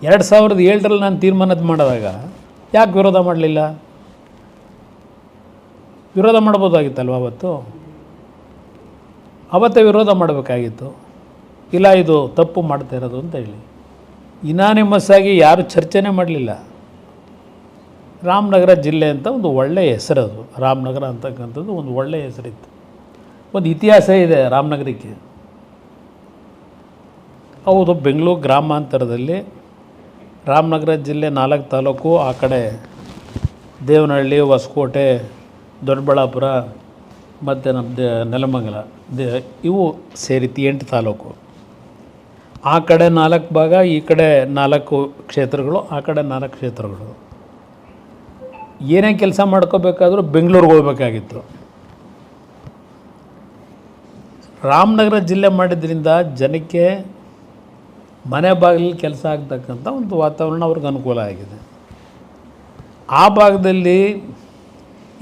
2007ರಲ್ಲಿ ನಾನು ತೀರ್ಮಾನದ ಮಾಡಿದಾಗ ಯಾಕೆ ವಿರೋಧ ಮಾಡಲಿಲ್ಲ? ವಿರೋಧ ಮಾಡ್ಬೋದಾಗಿತ್ತಲ್ವ ಅವತ್ತೇ ವಿರೋಧ ಮಾಡಬೇಕಾಗಿತ್ತು. ಇಲ್ಲ ಇದು ತಪ್ಪು ಮಾಡ್ತಾ ಇರೋದು ಅಂತ ಹೇಳಿ ಇನಾನಿಮಸ್ ಆಗಿ ಯಾರು ಚರ್ಚೆನೇ ಮಾಡಲಿಲ್ಲ. ರಾಮನಗರ ಜಿಲ್ಲೆ ಅಂತ ಒಂದು ಒಳ್ಳೆಯ ಹೆಸರದು. ರಾಮನಗರ ಅಂತಕ್ಕಂಥದ್ದು ಒಂದು ಒಳ್ಳೆಯ ಹೆಸರಿತ್ತು. ಒಂದು ಇತಿಹಾಸ ಇದೆ ರಾಮನಗರಕ್ಕೆ. ಹೌದು, ಬೆಂಗಳೂರು ಗ್ರಾಮಾಂತರದಲ್ಲಿ ರಾಮನಗರ ಜಿಲ್ಲೆ 4 ತಾಲೂಕು, ಆ ಕಡೆ ದೇವನಹಳ್ಳಿ, ಹೊಸಕೋಟೆ, ದೊಡ್ಡಬಳ್ಳಾಪುರ ಮತ್ತು ನಮ್ಮ ನೆಲಮಂಗಲ ಇವು ಸೇರಿತು 8 ತಾಲೂಕು. ಆ ಕಡೆ 4 ಭಾಗ, ಈ ಕಡೆ 4 ಕ್ಷೇತ್ರಗಳು, ಆ ಕಡೆ 4 ಕ್ಷೇತ್ರಗಳು. ಏನೇ ಕೆಲಸ ಮಾಡ್ಕೋಬೇಕಾದ್ರೂ ಬೆಂಗಳೂರಿಗೆ ಹೋಗ್ಬೇಕಾಗಿತ್ತು. ರಾಮನಗರ ಜಿಲ್ಲೆ ಮಾಡಿದ್ರಿಂದ ಜನಕ್ಕೆ ಮನೆ ಬಾಗಿಲಲ್ಲಿ ಕೆಲಸ ಆಗ್ತಕ್ಕಂಥ ಒಂದು ವಾತಾವರಣ ಅವ್ರಿಗೆ ಅನುಕೂಲ ಆಗಿದೆ. ಆ ಭಾಗದಲ್ಲಿ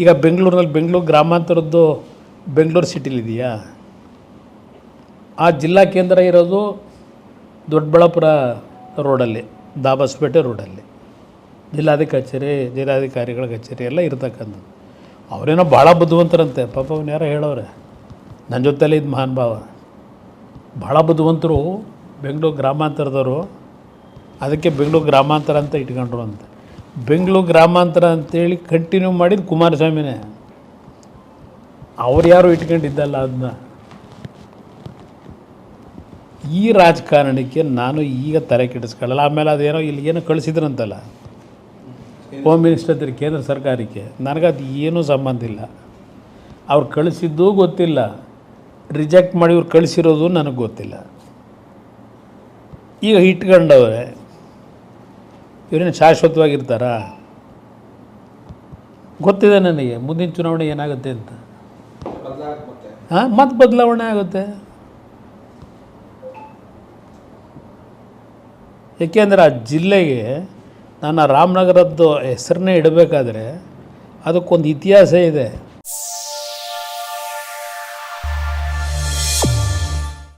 ಈಗ ಬೆಂಗಳೂರು ಗ್ರಾಮಾಂತರದ್ದು ಬೆಂಗಳೂರು ಸಿಟಿಲಿದೆಯಾ? ಆ ಜಿಲ್ಲಾ ಕೇಂದ್ರ ಇರೋದು ದೊಡ್ಡಬಳ್ಳಾಪುರ ರೋಡಲ್ಲಿ, ದಾಬಸ್ಪೇಟೆ ರೋಡಲ್ಲಿ ಜಿಲ್ಲಾಧಿಕಾರಿಗಳ ಕಚೇರಿ ಎಲ್ಲ ಇರ್ತಕ್ಕಂಥದ್ದು. ಅವರೇನೋ ಭಾಳ ಬುದ್ಧಿವಂತರಂತೆ, ಪಾಪ ಅವನು ಯಾರೋ ಹೇಳೋರೆ, ನನ್ನ ಜೊತೆಲೇ ಇದು ಮಹಾನ್ ಭಾವ. ಭಾಳ ಬುದ್ಧಿವಂತರು ಬೆಂಗಳೂರು ಗ್ರಾಮಾಂತರದವರು, ಅದಕ್ಕೆ ಬೆಂಗಳೂರು ಗ್ರಾಮಾಂತರ ಅಂತ ಇಟ್ಕೊಂಡ್ರು ಅಂತ. ಬೆಂಗಳೂರು ಗ್ರಾಮಾಂತರ ಅಂತೇಳಿ ಕಂಟಿನ್ಯೂ ಮಾಡಿದ್ದು ಕುಮಾರಸ್ವಾಮಿನೇ. ಅವ್ರು ಯಾರು ಇಟ್ಕೊಂಡಿದ್ದಲ್ಲ ಅದನ್ನ. ಈ ರಾಜಕಾರಣಕ್ಕೆ ನಾನು ಈಗ ತಲೆ ಕೆಡಿಸ್ಕೊಳ್ಳಲ್ಲ. ಆಮೇಲೆ ಅದೇನೋ ಇಲ್ಲಿಗೇನೋ ಕಳಿಸಿದ್ರಂತಲ್ಲ ಹೋಮ್ ಮಿನಿಸ್ಟರ್ ಕೇಂದ್ರ ಸರ್ಕಾರಕ್ಕೆ, ನನಗದು ಏನೂ ಸಂಬಂಧ ಇಲ್ಲ. ಅವ್ರು ಕಳಿಸಿದ್ದೂ ಗೊತ್ತಿಲ್ಲ, ರಿಜೆಕ್ಟ್ ಮಾಡಿ ಇವ್ರು ಕಳಿಸಿರೋದು ನನಗೆ ಗೊತ್ತಿಲ್ಲ. ಈಗ ಇಟ್ಕೊಂಡವ್ರೆ, ಇವರೇನು ಶಾಶ್ವತವಾಗಿರ್ತಾರಾ? ಗೊತ್ತಿದೆ ನನಗೆ ಮುಂದಿನ ಚುನಾವಣೆ ಏನಾಗುತ್ತೆ ಅಂತ. ಮತ್ತೆ ಬದಲಾವಣೆ ಆಗುತ್ತೆ. ಏಕೆಂದರೆ ಆ ಜಿಲ್ಲೆಗೆ ನಾನು ರಾಮನಗರದ್ದು ಹೆಸರನ್ನೇ ಇಡಬೇಕಾದ್ರೆ ಅದಕ್ಕೊಂದು ಇತಿಹಾಸ ಇದೆ.